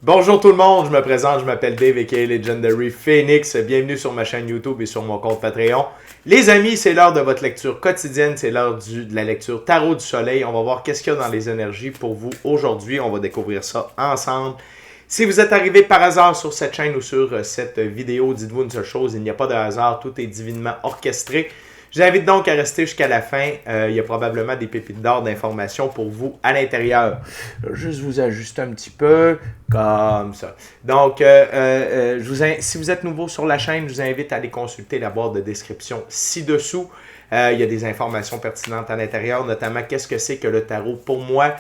Bonjour tout le monde, je me présente, je m'appelle Dave aka Legendary Phoenix. Bienvenue sur ma chaîne YouTube et sur mon compte Patreon. Les amis, c'est l'heure de votre lecture quotidienne, c'est l'heure de la lecture Tarot du Soleil. On va voir qu'est-ce qu'il y a dans les énergies pour vous aujourd'hui. On va découvrir ça ensemble. Si vous êtes arrivé par hasard sur cette chaîne ou sur cette vidéo, dites-vous une seule chose, il n'y a pas de hasard, tout est divinement orchestré. Je vous invite donc à rester jusqu'à la fin. Il y a probablement des pépites d'or d'informations pour vous à l'intérieur. Juste vous ajuster un petit peu, comme ça. Donc, si vous êtes nouveau sur la chaîne, je vous invite à aller consulter la barre de description ci-dessous. Il y a des informations pertinentes à l'intérieur, notamment qu'est-ce que c'est que le tarot pour moi,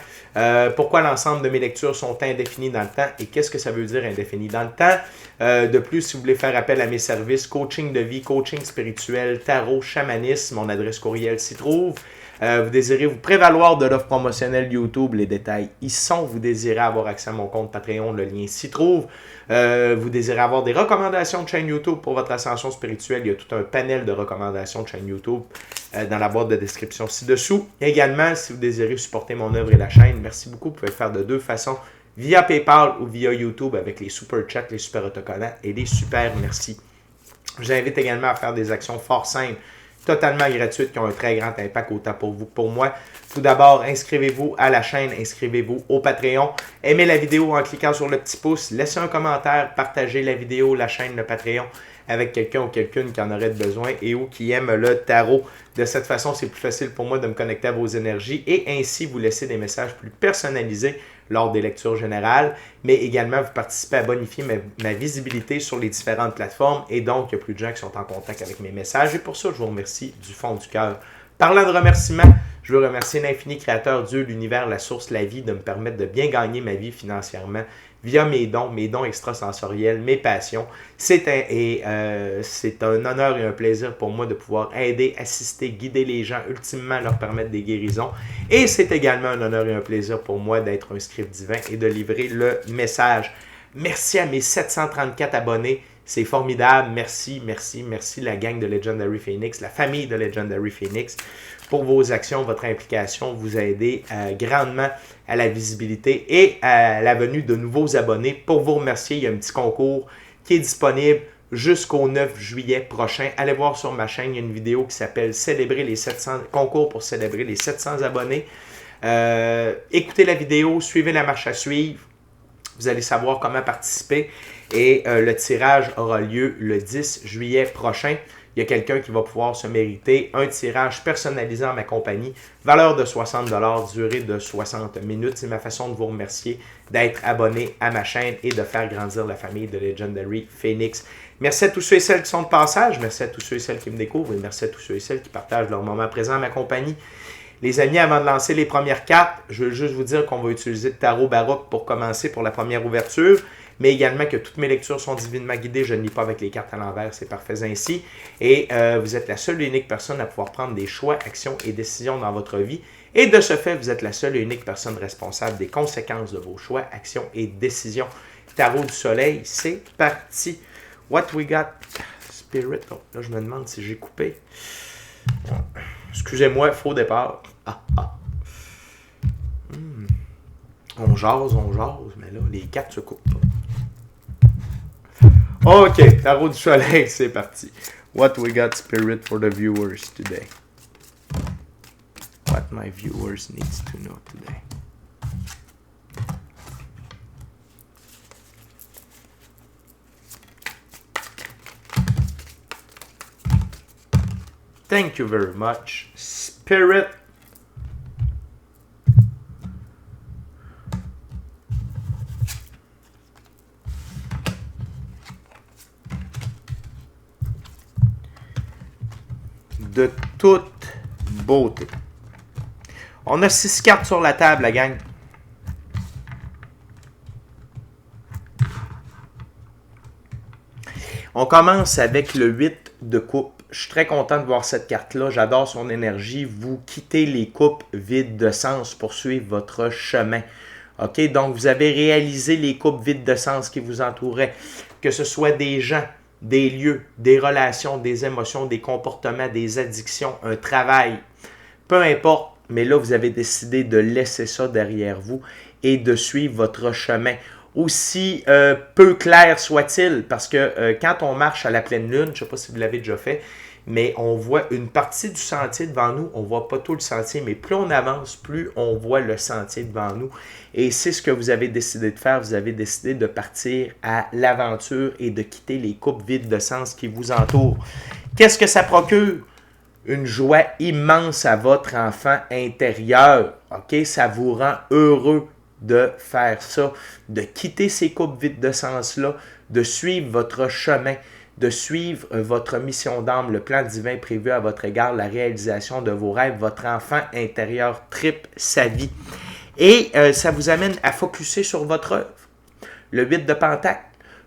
pourquoi l'ensemble de mes lectures sont indéfinies dans le temps et qu'est-ce que ça veut dire indéfini dans le temps. De plus, si vous voulez faire appel à mes services, coaching de vie, coaching spirituel, tarot, chamanisme, mon adresse courriel s'y trouve. Vous désirez vous prévaloir de l'offre promotionnelle YouTube, les détails y sont. Vous désirez avoir accès à mon compte Patreon, le lien s'y trouve. Vous désirez avoir des recommandations de chaîne YouTube pour votre ascension spirituelle. Il y a tout un panel de recommandations de chaîne YouTube dans la boîte de description ci-dessous. Également, si vous désirez supporter mon œuvre et la chaîne, merci beaucoup. Vous pouvez le faire de deux façons, via PayPal ou via YouTube avec les super chats, les super autocollants et les super merci. Je vous invite également à faire des actions fort simples, totalement gratuites, qui ont un très grand impact autant pour vous que pour moi. Tout d'abord, inscrivez-vous à la chaîne, inscrivez-vous au Patreon. Aimez la vidéo en cliquant sur le petit pouce, laissez un commentaire, partagez la vidéo, la chaîne, le Patreon avec quelqu'un ou quelqu'une qui en aurait besoin et ou qui aime le tarot. De cette façon, c'est plus facile pour moi de me connecter à vos énergies et ainsi vous laisser des messages plus personnalisés lors des lectures générales, mais également vous participez à bonifier ma visibilité sur les différentes plateformes et donc il y a plus de gens qui sont en contact avec mes messages et pour ça, je vous remercie du fond du cœur. Parlant de remerciements, je veux remercier l'infini créateur, Dieu, l'univers, la source, la vie, de me permettre de bien gagner ma vie financièrement via mes dons extrasensoriels, mes passions. C'est un honneur et un plaisir pour moi de pouvoir aider, assister, guider les gens, ultimement leur permettre des guérisons. Et c'est également un honneur et un plaisir pour moi d'être un script divin et de livrer le message. Merci à mes 734 abonnés. C'est formidable. Merci, merci, merci la gang de Legendary Phoenix, la famille de Legendary Phoenix, pour vos actions, votre implication. Vous aidez grandement à la visibilité et à la venue de nouveaux abonnés. Pour vous remercier, il y a un petit concours qui est disponible jusqu'au 9 juillet prochain. Allez voir sur ma chaîne, il y a une vidéo qui s'appelle Célébrer les 700, concours pour célébrer les 700 abonnés. Écoutez la vidéo, suivez la marche à suivre. Vous allez savoir comment participer et le tirage aura lieu le 10 juillet prochain. Il y a quelqu'un qui va pouvoir se mériter un tirage personnalisé en ma compagnie, valeur de 60 $, durée de 60 minutes. C'est ma façon de vous remercier d'être abonné à ma chaîne et de faire grandir la famille de Legendary Phoenix. Merci à tous ceux et celles qui sont de passage, merci à tous ceux et celles qui me découvrent et merci à tous ceux et celles qui partagent leur moment présent à ma compagnie. Les amis, avant de lancer les premières cartes, je veux juste vous dire qu'on va utiliser le tarot baroque pour commencer pour la première ouverture, mais également que toutes mes lectures sont divinement guidées. Je ne lis pas avec les cartes à l'envers, c'est parfait ainsi. Et vous êtes la seule et unique personne à pouvoir prendre des choix, actions et décisions dans votre vie. Et de ce fait, vous êtes la seule et unique personne responsable des conséquences de vos choix, actions et décisions. Tarot du soleil, c'est parti. What we got? Spirit. Oh, là, je me demande si j'ai coupé. Excusez-moi, faux départ. On jase, mais là, les cartes se coupent pas. Ok, tarot du soleil, c'est parti. What we got, spirit, for the viewers today? What my viewers needs to know today? Thank you very much, Spirit. De toute beauté. On a 6 cartes sur la table, la gang. On commence avec le 8 de coupe. Je suis très content de voir cette carte-là. J'adore son énergie. Vous quittez les coupes vides de sens pour suivre votre chemin. OK? Donc, vous avez réalisé les coupes vides de sens qui vous entouraient. Que ce soit des gens, des lieux, des relations, des émotions, des comportements, des addictions, un travail. Peu importe, mais là, vous avez décidé de laisser ça derrière vous et de suivre votre chemin. aussi peu clair soit-il, parce que quand on marche à la pleine lune, je ne sais pas si vous l'avez déjà fait, mais on voit une partie du sentier devant nous, on ne voit pas tout le sentier, mais plus on avance, plus on voit le sentier devant nous. Et c'est ce que vous avez décidé de faire, vous avez décidé de partir à l'aventure et de quitter les coupes vides de sens qui vous entourent. Qu'est-ce que ça procure? Une joie immense à votre enfant intérieur. OK? Ça vous rend heureux de faire ça, de quitter ces coupes vides de sens-là, de suivre votre chemin, de suivre votre mission d'âme, le plan divin prévu à votre égard, la réalisation de vos rêves. Votre enfant intérieur tripe sa vie. Et ça vous amène à focuser sur votre œuvre. Le 8 de Pentacle,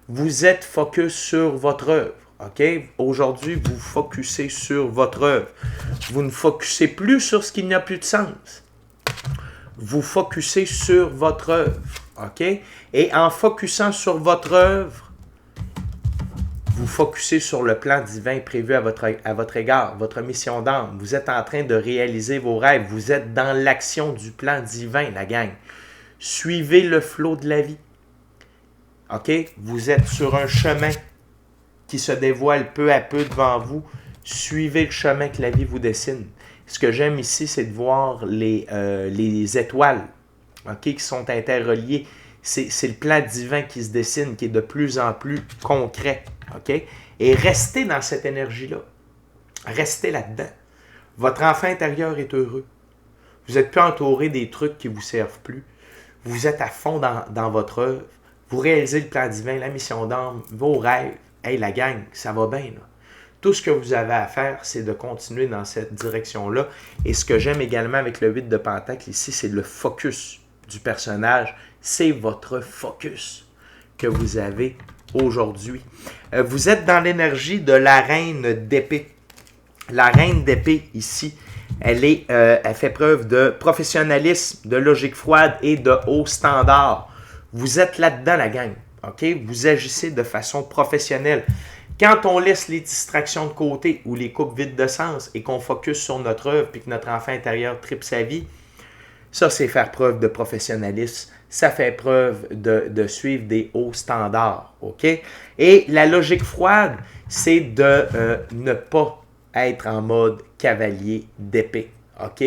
vous êtes focus sur votre œuvre. OK? Aujourd'hui, vous focussez sur votre œuvre. Vous ne focussez plus sur ce qui n'a plus de sens. Vous focussez sur votre œuvre. OK? Et en focusant sur votre œuvre, vous focussez sur le plan divin prévu à votre égard, votre mission d'âme. Vous êtes en train de réaliser vos rêves. Vous êtes dans l'action du plan divin, la gang. Suivez le flot de la vie. OK? Vous êtes sur un chemin qui se dévoile peu à peu devant vous. Suivez le chemin que la vie vous dessine. Ce que j'aime ici, c'est de voir les étoiles, OK, qui sont interreliées. C'est le plan divin qui se dessine, qui est de plus en plus concret. OK? Et restez dans cette énergie-là. Restez là-dedans. Votre enfant intérieur est heureux. Vous n'êtes plus entouré des trucs qui ne vous servent plus. Vous êtes à fond dans votre œuvre. Vous réalisez le plan divin, la mission d'âme, vos rêves. Hey, la gang, ça va bien, là. Tout ce que vous avez à faire, c'est de continuer dans cette direction-là. Et ce que j'aime également avec le 8 de Pentacle ici, c'est le focus du personnage. C'est votre focus que vous avez aujourd'hui. Vous êtes dans l'énergie de la reine d'épée. La reine d'épée ici, elle fait preuve de professionnalisme, de logique froide et de haut standard. Vous êtes là-dedans, la gang. OK? Vous agissez de façon professionnelle. Quand on laisse les distractions de côté ou les coupes vides de sens et qu'on focus sur notre œuvre puis que notre enfant intérieur tripe sa vie, ça, c'est faire preuve de professionnalisme. Ça fait preuve de suivre des hauts standards. OK? Et la logique froide, c'est de ne pas être en mode cavalier d'épée. OK?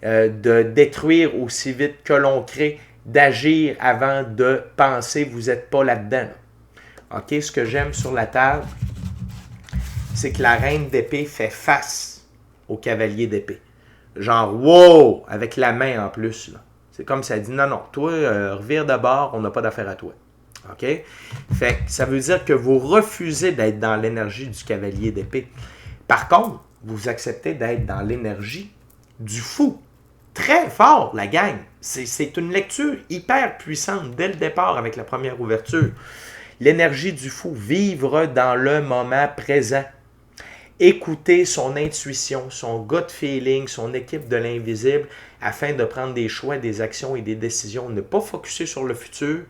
De détruire aussi vite que l'on crée, d'agir avant de penser. Vous n'êtes pas là-dedans. OK? Ce que j'aime sur la table, c'est que la reine d'épée fait face au cavalier d'épée. Genre, wow! Avec la main en plus. Là. C'est comme ça dit, non, non, toi, revire de bord, on n'a pas d'affaire à toi. OK? Fait que ça veut dire que vous refusez d'être dans l'énergie du cavalier d'épée. Par contre, vous acceptez d'être dans l'énergie du fou. Très fort, la gang. C'est une lecture hyper puissante dès le départ avec la première ouverture. L'énergie du fou, vivre dans le moment présent. Écouter son intuition, son gut feeling, son équipe de l'invisible afin de prendre des choix, des actions et des décisions. Ne pas focusser sur le futur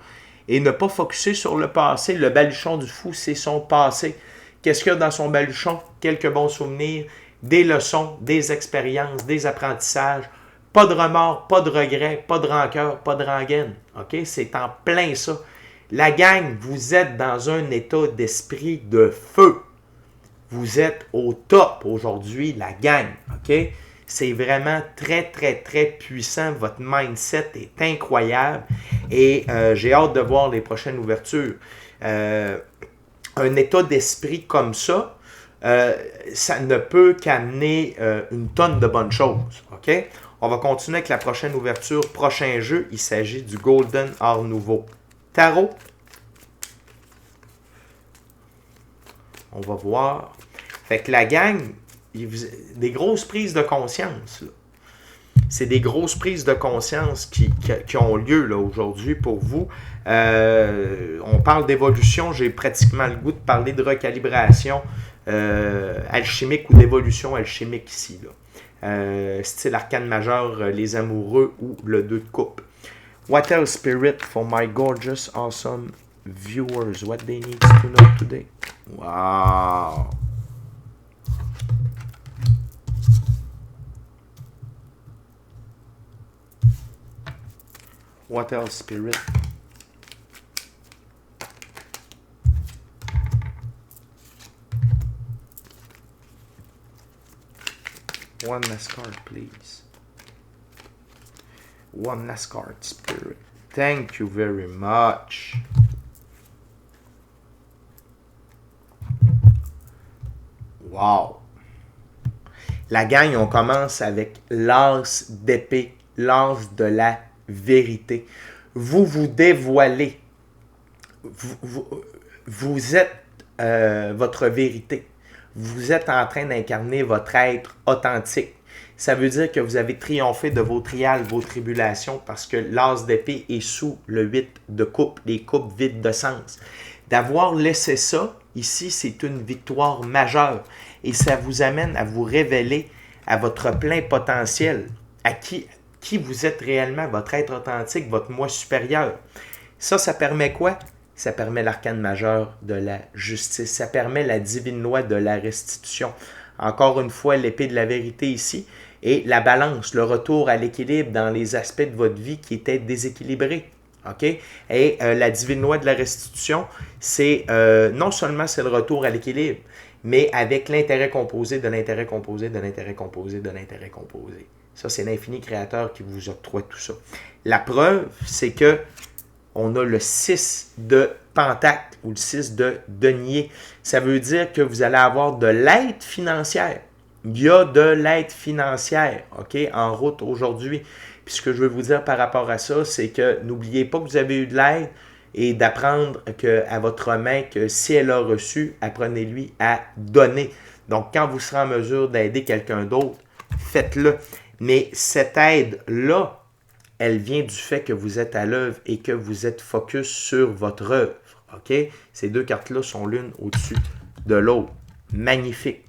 et ne pas focusser sur le passé. Le baluchon du fou, c'est son passé. Qu'est-ce qu'il y a dans son baluchon? Quelques bons souvenirs, des leçons, des expériences, des apprentissages. Pas de remords, pas de regrets, pas de rancœur, pas de rengaine. OK? C'est en plein ça. La gang, vous êtes dans un état d'esprit de feu. Vous êtes au top aujourd'hui, la gang. OK? C'est vraiment très, très, très puissant. Votre mindset est incroyable. Et j'ai hâte de voir les prochaines ouvertures. Un état d'esprit comme ça, ça ne peut qu'amener une tonne de bonnes choses. OK? On va continuer avec la prochaine ouverture. Prochain jeu, il s'agit du Golden Art Nouveau. Tarot. On va voir. Fait que la gang, des grosses prises de conscience. C'est des grosses prises de conscience qui ont lieu là, aujourd'hui pour vous. On parle d'évolution. J'ai pratiquement le goût de parler de recalibration alchimique ou d'évolution alchimique ici. Là. Style arcane majeur, les amoureux ou le 2 de coupe. What else, Spirit, for my gorgeous, awesome viewers? What they need to know today? Wow! What else, Spirit? One last card, please. One last card, Spirit. Thank you very much. Wow. La gang, on commence avec l'as d'épée, l'as de la vérité. Vous vous dévoilez. Vous êtes votre vérité. Vous êtes en train d'incarner votre être authentique. Ça veut dire que vous avez triomphé de vos trials, vos tribulations, parce que l'as d'épée est sous le 8 de coupe, les coupes vides de sens. D'avoir laissé ça, ici, c'est une victoire majeure. Et ça vous amène à vous révéler à votre plein potentiel, à qui vous êtes réellement, votre être authentique, votre moi supérieur. Ça permet quoi? Ça permet l'arcane majeur de la justice. Ça permet la divine loi de la restitution. Encore une fois, l'épée de la vérité ici. Et la balance, le retour à l'équilibre dans les aspects de votre vie qui étaient déséquilibrés. OK? Et la divine loi de la restitution, c'est non seulement c'est le retour à l'équilibre, mais avec l'intérêt composé de l'intérêt composé de l'intérêt composé de l'intérêt composé. Ça, c'est l'infini créateur qui vous octroie tout ça. La preuve, c'est que on a le 6 de pentacle ou le 6 de denier. Ça veut dire que vous allez avoir de l'aide financière. Il y a de l'aide financière, OK, en route aujourd'hui. Puis ce que je veux vous dire par rapport à ça, c'est que n'oubliez pas que vous avez eu de l'aide et d'apprendre à votre main que si elle a reçu, apprenez-lui à donner. Donc, quand vous serez en mesure d'aider quelqu'un d'autre, faites-le. Mais cette aide-là, elle vient du fait que vous êtes à l'œuvre et que vous êtes focus sur votre œuvre. OK? Ces deux cartes-là sont l'une au-dessus de l'autre. Magnifique.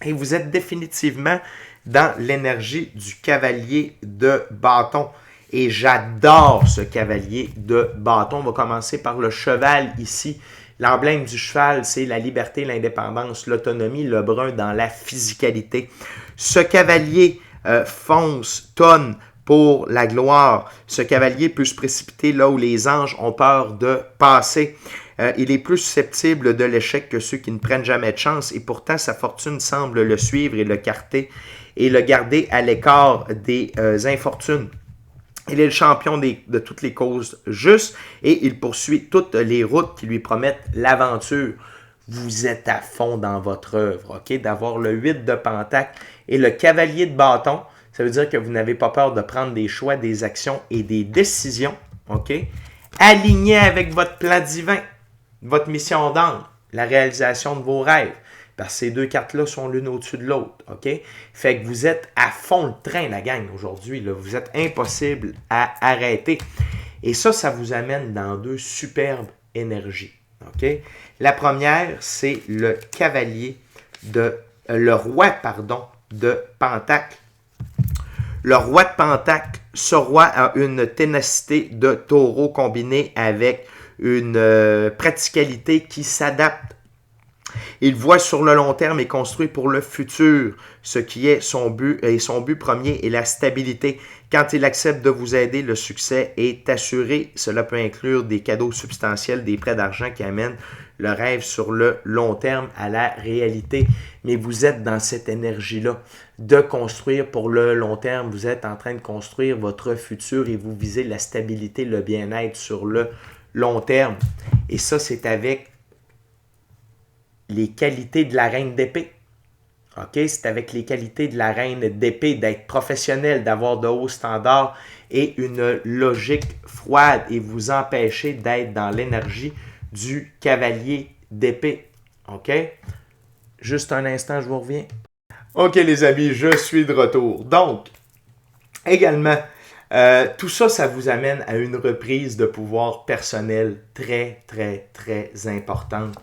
Et vous êtes définitivement dans l'énergie du cavalier de bâton. Et j'adore ce cavalier de bâton. On va commencer par le cheval ici. L'emblème du cheval, c'est la liberté, l'indépendance, l'autonomie, le brun dans la physicalité. Ce cavalier fonce, tonne pour la gloire. Ce cavalier peut se précipiter là où les anges ont peur de passer. Il est plus susceptible de l'échec que ceux qui ne prennent jamais de chance et pourtant sa fortune semble le suivre et le garder à l'écart des infortunes. Il est le champion de toutes les causes justes et il poursuit toutes les routes qui lui promettent l'aventure. Vous êtes à fond dans votre œuvre, OK? D'avoir le 8 de pentacle et le cavalier de bâton, ça veut dire que vous n'avez pas peur de prendre des choix, des actions et des décisions, OK? Alignés avec votre plan divin, votre mission d'âme, la réalisation de vos rêves. Parce que ces deux cartes-là sont l'une au-dessus de l'autre, OK? Fait que vous êtes à fond le train, la gang, aujourd'hui. Là. Vous êtes impossible à arrêter. Et ça vous amène dans deux superbes énergies, OK? La première, c'est le roi de pentacle. Le roi de pentacle, ce roi a une ténacité de taureau combinée avec une praticalité qui s'adapte. Il voit sur le long terme et construit pour le futur, ce qui est son but, et son but premier est la stabilité. Quand il accepte de vous aider, le succès est assuré. Cela peut inclure des cadeaux substantiels, des prêts d'argent qui amènent le rêve sur le long terme à la réalité. Mais vous êtes dans cette énergie-là de construire pour le long terme. Vous êtes en train de construire votre futur et vous visez la stabilité, le bien-être sur le long terme. Et ça, c'est avec les qualités de la reine d'épée. OK? C'est avec les qualités de la reine d'épée, d'être professionnel, d'avoir de hauts standards et une logique froide et vous empêcher d'être dans l'énergie du cavalier d'épée. OK? Juste un instant, je vous reviens. OK, les amis, je suis de retour. Donc, également, tout ça, ça vous amène à une reprise de pouvoir personnel très, très, très importante.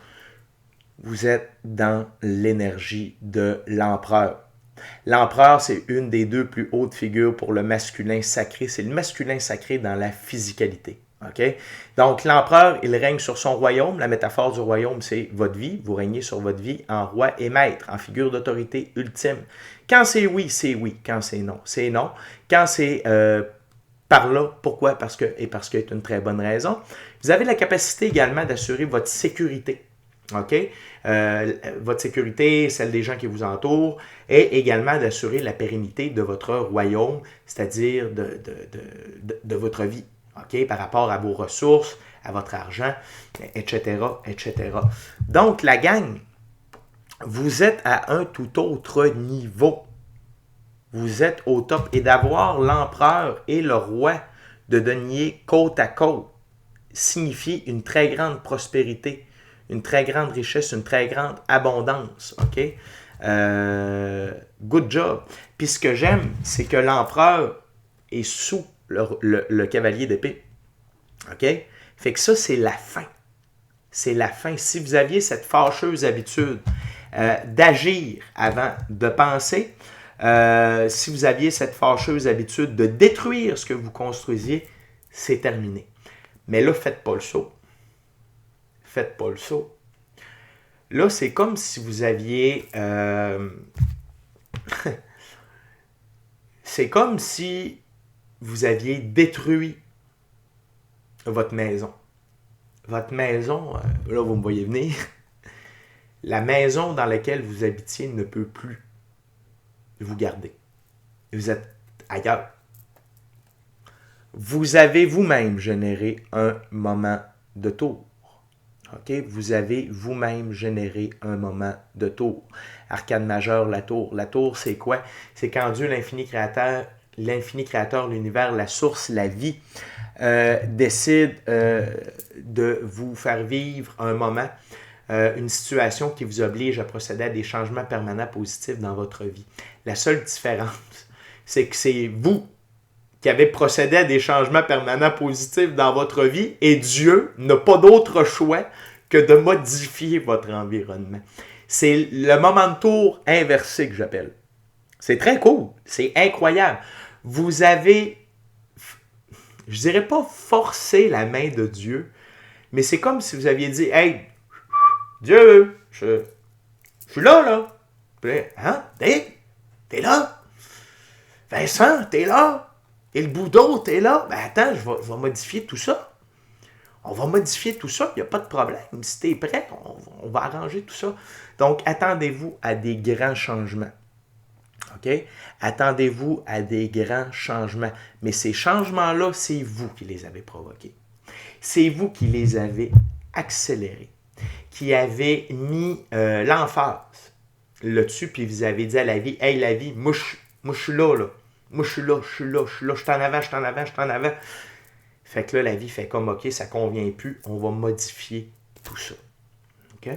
Vous êtes dans l'énergie de l'empereur. L'empereur, c'est une des deux plus hautes figures pour le masculin sacré. C'est le masculin sacré dans la physicalité. Okay? Donc, l'empereur, il règne sur son royaume. La métaphore du royaume, c'est votre vie. Vous régnez sur votre vie en roi et maître, en figure d'autorité ultime. Quand c'est oui, c'est oui. Quand c'est non, c'est non. Quand c'est par là, pourquoi? Parce que c'est une très bonne raison. Vous avez la capacité également d'assurer votre sécurité. OK? Votre sécurité, celle des gens qui vous entourent, et également d'assurer la pérennité de votre royaume, c'est-à-dire de votre vie, OK? Par rapport à vos ressources, à votre argent, etc., etc. Donc, la gang, vous êtes à un tout autre niveau. Vous êtes au top. Et d'avoir l'empereur et le roi de denier côte à côte signifie une très grande prospérité, une très grande richesse, une très grande abondance. OK? Good job. Puis ce que j'aime, c'est que l'empereur est sous le cavalier d'épée. OK? Fait que ça, c'est la fin. C'est la fin. Si vous aviez cette fâcheuse habitude d'agir avant de penser, si vous aviez cette fâcheuse habitude de détruire ce que vous construisiez, c'est terminé. Mais là, faites pas le saut. Faites pas le saut. Là, c'est comme si vous aviez... c'est comme si vous aviez détruit votre maison. Votre maison, là, vous me voyez venir, la maison dans laquelle vous habitiez ne peut plus vous garder. Vous êtes ailleurs. Vous avez vous-même généré un moment de tour. OK? Vous avez vous-même généré un moment de tour. Arcane majeure, la tour. La tour, c'est quoi? C'est quand Dieu, l'infini créateur, l'univers, la source, la vie, décide de vous faire vivre un moment, une situation qui vous oblige à procéder à des changements permanents positifs dans votre vie. La seule différence, c'est que c'est vous qui avez procédé à des changements permanents positifs dans votre vie et Dieu n'a pas d'autre choix que de modifier votre environnement. C'est le moment de tour inversé que j'appelle. C'est très cool, c'est incroyable. Vous avez, je dirais pas forcé la main de Dieu, mais c'est comme si vous aviez dit, hey, Dieu, je suis là, là. Puis, hein, t'es là? Vincent, t'es là? Et le Bouddha, t'es là? Ben attends, je vais modifier tout ça. On va modifier tout ça, il n'y a pas de problème. Si t'es prêt, on va arranger tout ça. Donc, attendez-vous à des grands changements. OK? Attendez-vous à des grands changements. Mais ces changements-là, c'est vous qui les avez provoqués. C'est vous qui les avez accélérés, qui avez mis l'emphase là-dessus, puis vous avez dit à la vie, hey, la vie, moi je suis là, là. Moi, je suis là, je suis en avant. Fait que là, la vie fait comme, OK, ça ne convient plus, on va modifier tout ça. OK?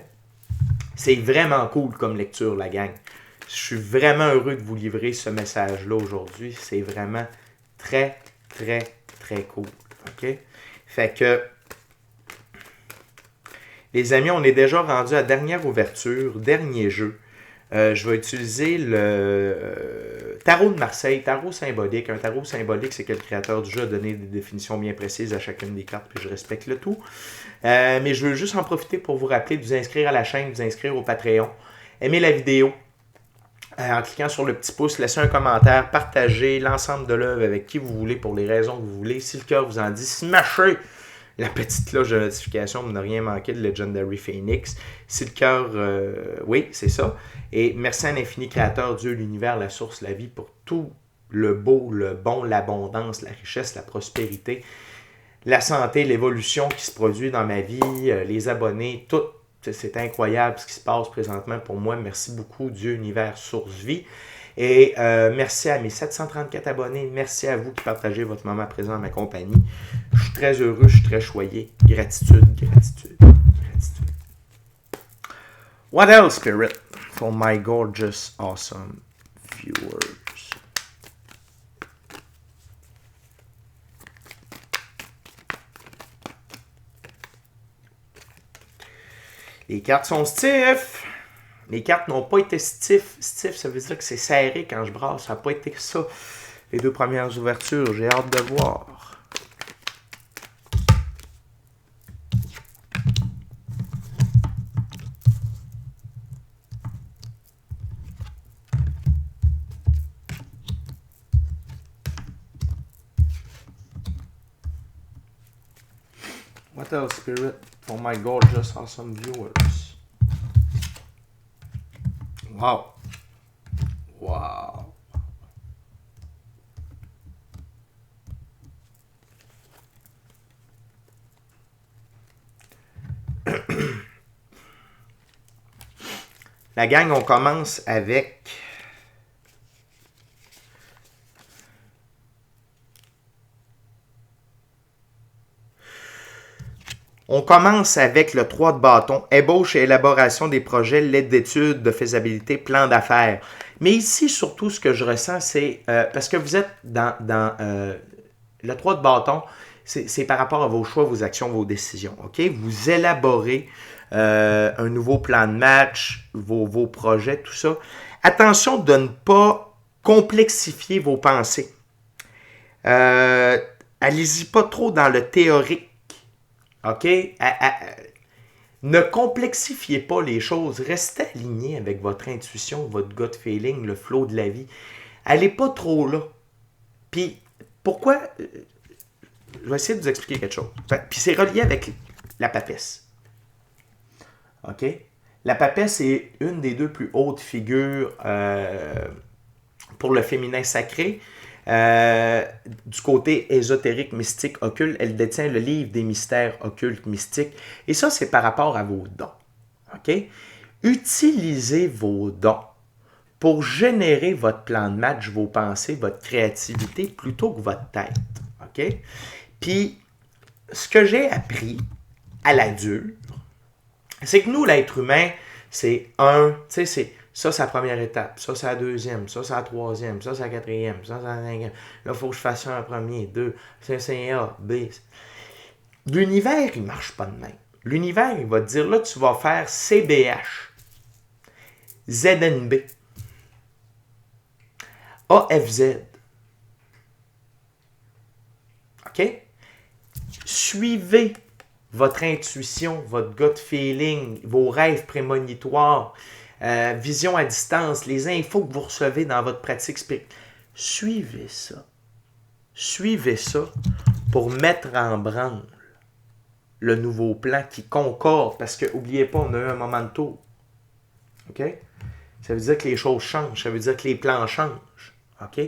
C'est vraiment cool comme lecture, la gang. Je suis vraiment heureux de vous livrer ce message-là aujourd'hui. C'est vraiment très, très, très cool. OK? Fait que, les amis, on est déjà rendu à dernière ouverture, dernier jeu. Je vais utiliser le tarot de Marseille, tarot symbolique. Un tarot symbolique, c'est que le créateur du jeu a donné des définitions bien précises à chacune des cartes, puis je respecte le tout. Mais je veux juste en profiter pour vous rappeler de vous inscrire à la chaîne, de vous inscrire au Patreon. Aimez la vidéo en cliquant sur le petit pouce, laissez un commentaire, partagez l'ensemble de l'œuvre avec qui vous voulez, pour les raisons que vous voulez. Si le cœur vous en dit, smashez la petite cloche de notification pour ne rien manquer de Legendary Phoenix. Si le cœur, oui, c'est ça. Et merci à l'infini créateur, Dieu, l'univers, la source, la vie, pour tout le beau, le bon, l'abondance, la richesse, la prospérité, la santé, l'évolution qui se produit dans ma vie, les abonnés, tout. C'est incroyable ce qui se passe présentement pour moi. Merci beaucoup, Dieu, univers, source, vie. Et merci à mes 734 abonnés. Merci à vous qui partagez votre moment présent à ma compagnie. Je suis très heureux, je suis très choyé. Gratitude, gratitude, gratitude. What else, Spirit, for my gorgeous, awesome viewers? Les cartes sont stiff. Les cartes n'ont pas été stiff. Stiff, ça veut dire que c'est serré quand je brasse. Ça n'a pas été ça. Les deux premières ouvertures, j'ai hâte de voir. What else, Spirit, for my gorgeous, awesome viewers? Wow. Wow. La gang, on commence avec... On commence avec le 3 de bâton, ébauche et élaboration des projets, l'aide d'études de faisabilité, plan d'affaires. Mais ici, surtout, ce que je ressens, c'est parce que vous êtes dans le 3 de bâton, c'est par rapport à vos choix, vos actions, vos décisions. OK? Vous élaborez un nouveau plan de match, vos projets, tout ça. Attention de ne pas complexifier vos pensées. Allez-y pas trop dans le théorique. OK? Ne complexifiez pas les choses. Restez aligné avec votre intuition, votre gut feeling, le flow de la vie. Allez pas trop là. Puis, pourquoi... Je vais essayer de vous expliquer quelque chose. Puis c'est relié avec la papesse. OK? La papesse est une des deux plus hautes figures pour le féminin sacré. Du côté ésotérique, mystique, occulte, elle détient le livre des mystères occultes, mystiques. Et ça, c'est par rapport à vos dons. OK? Utilisez vos dons pour générer votre plan de match, vos pensées, votre créativité, plutôt que votre tête. OK? Puis, ce que j'ai appris à la dure, c'est que nous, l'être humain, c'est ça, c'est la première étape. Ça, c'est la deuxième. Ça, c'est la troisième. Ça, c'est la quatrième. Ça, c'est la cinquième. Là, il faut que je fasse ça en premier. Deux. C'est A, B. L'univers, il ne marche pas de même. L'univers, il va te dire, là, tu vas faire CBH, ZNB, AFZ. OK? Suivez votre intuition, votre gut feeling, vos rêves prémonitoires, vision à distance, les infos que vous recevez dans votre pratique spirituelle. Suivez ça. Suivez ça pour mettre en branle le nouveau plan qui concorde. Parce que, n'oubliez pas, on a eu un moment de tour. OK? Ça veut dire que les choses changent. Ça veut dire que les plans changent. OK?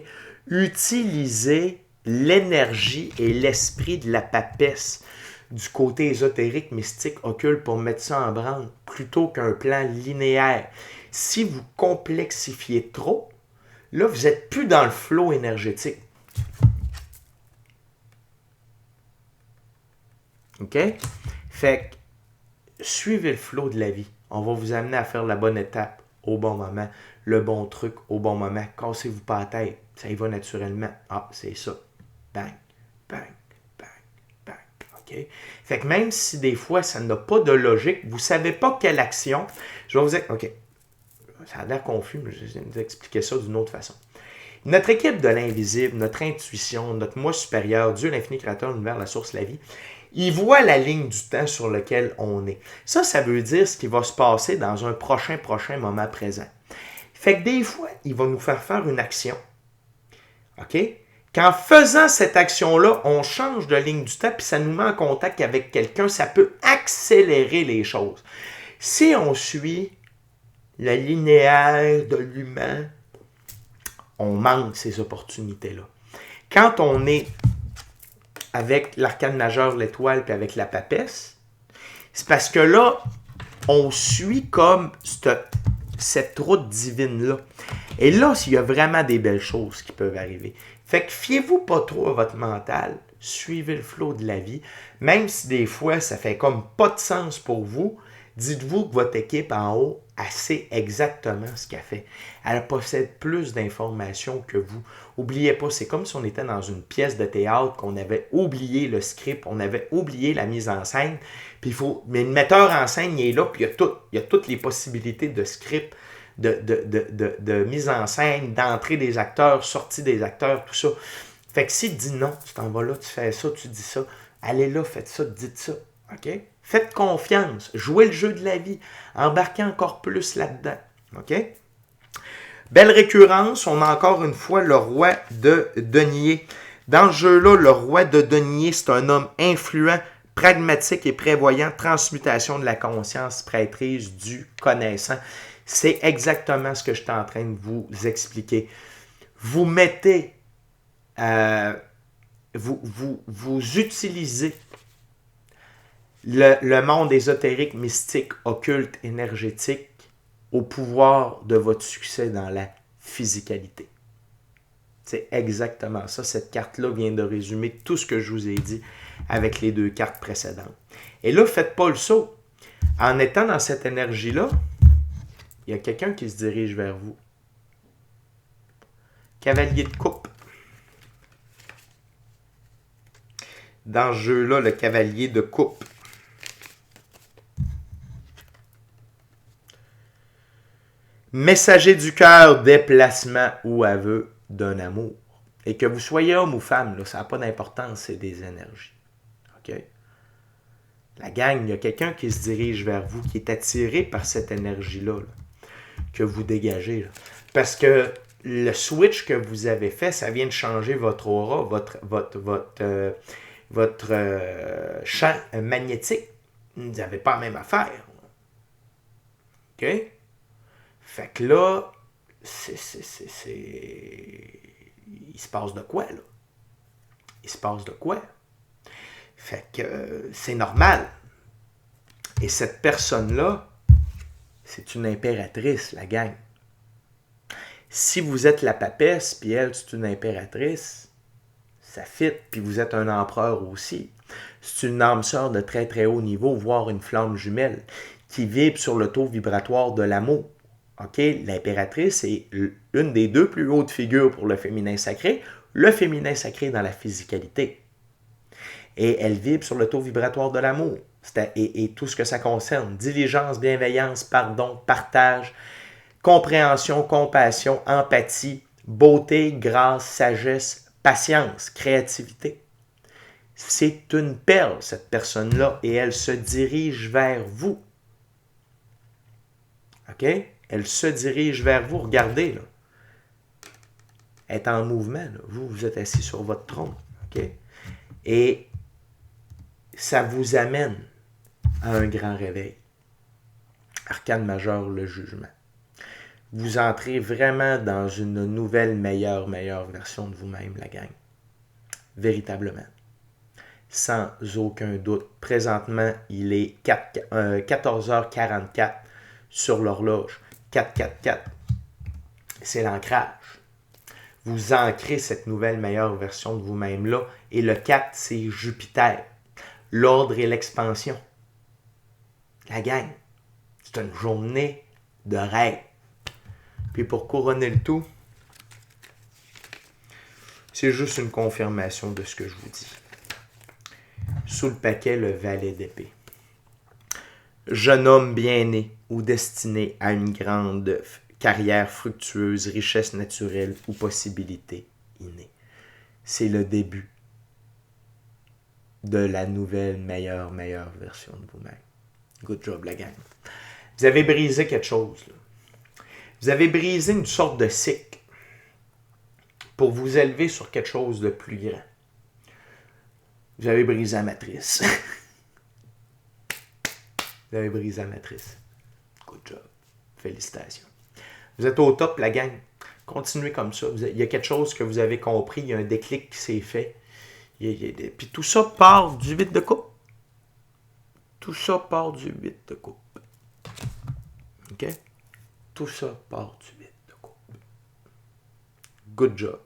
Utilisez l'énergie et l'esprit de la papesse du côté ésotérique, mystique, occulte pour mettre ça en branle plutôt qu'un plan linéaire. Si vous complexifiez trop, là, vous n'êtes plus dans le flow énergétique. OK? Fait que suivez le flow de la vie. On va vous amener à faire la bonne étape au bon moment, le bon truc au bon moment. Cassez-vous pas la tête. Ça y va naturellement. Ah, c'est ça. Bang, bang, bang, bang. OK? Fait que même si des fois, ça n'a pas de logique, vous ne savez pas quelle action, je vais vous dire, OK, ça a l'air confus, mais je vais vous expliquer ça d'une autre façon. Notre équipe de l'invisible, notre intuition, notre moi supérieur, Dieu, l'infini créateur, l'univers, la source, la vie, il voit la ligne du temps sur lequel on est. Ça veut dire ce qui va se passer dans un prochain moment présent. Fait que des fois, il va nous faire une action. OK? Qu'en faisant cette action-là, on change de ligne du temps, puis ça nous met en contact avec quelqu'un, ça peut accélérer les choses. Si on suit le linéaire de l'humain, on manque ces opportunités-là. Quand on est avec l'arcane majeur, l'étoile, puis avec la papesse, c'est parce que là, on suit comme cette route divine-là. Et là, il y a vraiment des belles choses qui peuvent arriver. Fait que fiez-vous pas trop à votre mental, suivez le flow de la vie, même si des fois, ça fait comme pas de sens pour vous, dites-vous que votre équipe en haut, elle sait exactement ce qu'elle fait. Elle possède plus d'informations que vous. N'oubliez pas, c'est comme si on était dans une pièce de théâtre, qu'on avait oublié le script, on avait oublié la mise en scène, mais le metteur en scène, il est là, puis il y a toutes les possibilités de script, de mise en scène, d'entrée des acteurs, sortie des acteurs, tout ça. Fait que s'il dit non, tu t'en vas là, tu fais ça, tu dis ça, allez là, faites ça, dites ça. OK? Faites confiance, jouez le jeu de la vie, embarquez encore plus là-dedans. OK? Belle récurrence, on a encore une fois le roi de denier. Dans ce jeu-là, le roi de denier, c'est un homme influent, pragmatique et prévoyant, transmutation de la conscience, prêtrise du connaissant. C'est exactement ce que je suis en train de vous expliquer. Vous mettez, vous utilisez le monde ésotérique, mystique, occulte, énergétique au pouvoir de votre succès dans la physicalité. C'est exactement ça. Cette carte-là vient de résumer tout ce que je vous ai dit avec les 2 cartes précédentes. Et là, faites pas le saut. En étant dans cette énergie-là, il y a quelqu'un qui se dirige vers vous. Cavalier de coupe. Dans ce jeu-là, le cavalier de coupe. Messager du cœur, déplacement ou aveu d'un amour. Et que vous soyez homme ou femme, là, ça n'a pas d'importance, c'est des énergies. OK? La gang, il y a quelqu'un qui se dirige vers vous, qui est attiré par cette énergie-là, là, que vous dégagez. Là. Parce que le switch que vous avez fait, ça vient de changer votre aura, votre champ magnétique. Vous n'avez pas la même affaire. OK? Fait que là, il se passe de quoi, là? Il se passe de quoi? Fait que c'est normal. Et cette personne-là, c'est une impératrice, la gang. Si vous êtes la papesse, puis elle, c'est une impératrice, ça fit, puis vous êtes un empereur aussi. C'est une âme sœur de très très haut niveau, voire une flamme jumelle, qui vibre sur le taux vibratoire de l'amour. OK? L'impératrice est une des 2 plus hautes figures pour le féminin sacré, le féminin sacré dans la physicalité. Et elle vibre sur le taux vibratoire de l'amour. Et tout ce que ça concerne. Diligence, bienveillance, pardon, partage, compréhension, compassion, empathie, beauté, grâce, sagesse, patience, créativité. C'est une perle, cette personne-là, et elle se dirige vers vous. OK? Elle se dirige vers vous. Regardez, là. Elle est en mouvement. Là. Vous êtes assis sur votre trône. OK? Et ça vous amène à un grand réveil. Arcane majeur, le jugement. Vous entrez vraiment dans une nouvelle, meilleure version de vous-même, la gang. Véritablement. Sans aucun doute. Présentement, il est 14h44 sur l'horloge. 444. C'est l'ancrage. Vous ancrez cette nouvelle, meilleure version de vous-même là. Et le 4, c'est Jupiter. L'ordre et l'expansion. La gang. C'est une journée de rêve. Puis pour couronner le tout, c'est juste une confirmation de ce que je vous dis. Sous le paquet, le valet d'épée. Jeune homme bien né ou destiné à une grande carrière fructueuse, richesse naturelle ou possibilité innée. C'est le début de la nouvelle, meilleure version de vous-même. Good job, la gang. Vous avez brisé quelque chose. Là. Vous avez brisé une sorte de cycle pour vous élever sur quelque chose de plus grand. Vous avez brisé la matrice. Vous avez brisé la matrice. Good job. Félicitations. Vous êtes au top, la gang. Continuez comme ça. Il y a quelque chose que vous avez compris. Il y a un déclic qui s'est fait. Puis tout ça part du 8 de coupe. Tout ça part du 8 de coupe. OK? Tout ça part du 8 de coupe. Good job.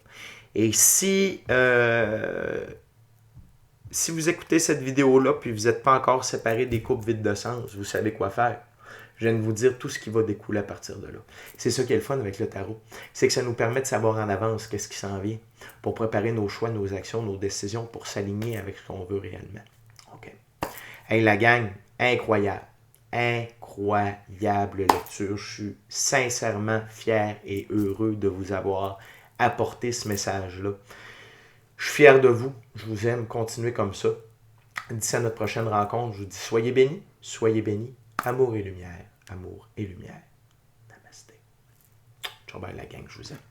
Et si vous écoutez cette vidéo-là puis vous n'êtes pas encore séparé des coupes vides de sens, vous savez quoi faire. Je viens de vous dire tout ce qui va découler à partir de là. C'est ça qui est le fun avec le tarot. C'est que ça nous permet de savoir en avance qu'est-ce qui s'en vient pour préparer nos choix, nos actions, nos décisions pour s'aligner avec ce qu'on veut réellement. OK. Hey, la gang, incroyable. Incroyable lecture. Je suis sincèrement fier et heureux de vous avoir apporté ce message-là. Je suis fier de vous. Je vous aime. Continuez comme ça. D'ici à notre prochaine rencontre, je vous dis soyez bénis. Soyez bénis. Amour et lumière. Amour et lumière. Namasté. Ciao, bye la gang. Je vous aime.